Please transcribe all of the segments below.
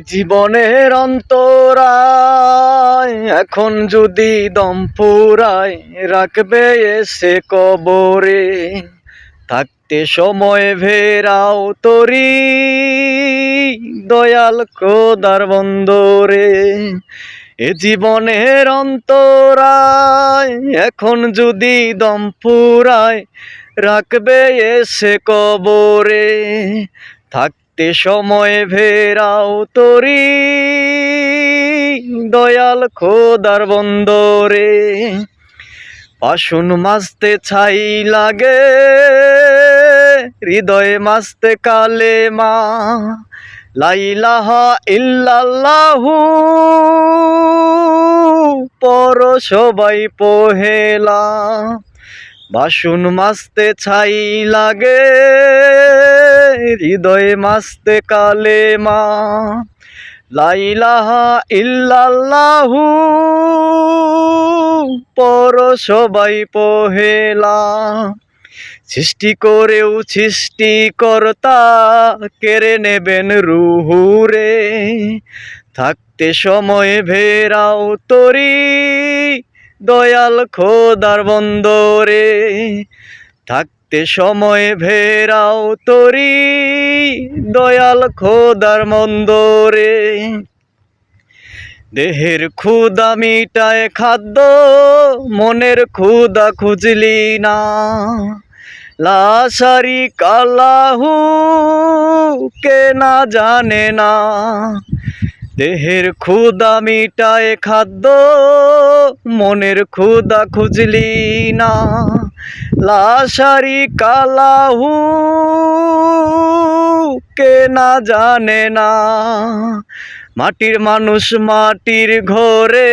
জীবনের অন্তরায় এখন যদি দম ফুরায় রাখবে এসে কবরে, থাকতে সময় ভেরাও তরি দয়াল খোদার বন্দরে। এ জীবনের অন্তরায় এখন যদি দম ফুরায় রাখবে এসে কবরে, থাকতে সময় ভেরাও তরি দয়াল খোদার বন্দরে। পাশুন মাসতে ছাই লাগে হৃদয়ে মাসতে কালেমা, লা ইলাহা ইল্লাল্লাহু পর সবাই পহেলা। বাসুন মাসতে ছাই লাগে হৃদয়ে মাসতে কালেমা, লা ইলাহা ইল্লাল্লাহু পর সবাই পহেলা। সৃষ্টি করেও সৃষ্টিকর্তা কেড়ে নেবেন রুহুরে, থাকতে সময় ভেরাও তরি দয়াল খোদার বন্দরে। থাকতে সময় ভেরাও তরি দয়াল খোদার বন্দরে। দেহের ক্ষুধা মিটায় খাদ্য, মনের ক্ষুধা খুঁজলি না, লা শারিকা লাহু কে না জানে না। দেহের ক্ষুধা মিটায় খাদ্য, মনের ক্ষুধা খুঁজলি না, লা শারিকা লাহু কে না জানে না। মাটির মানুষ মাটির ঘরে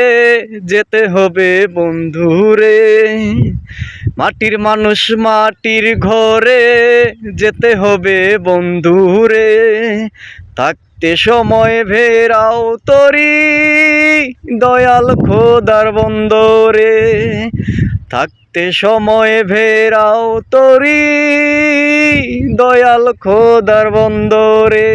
যেতে হবে বন্ধুরে, মাটির মানুষ মাটির ঘরে যেতে হবে বন্ধুরে। থাকতে সময় ভেরাও তরি দয়াল খোদার বন্দরে, থাকতে সময় ভেরাও তরি দয়াল খোদার বন্দরে।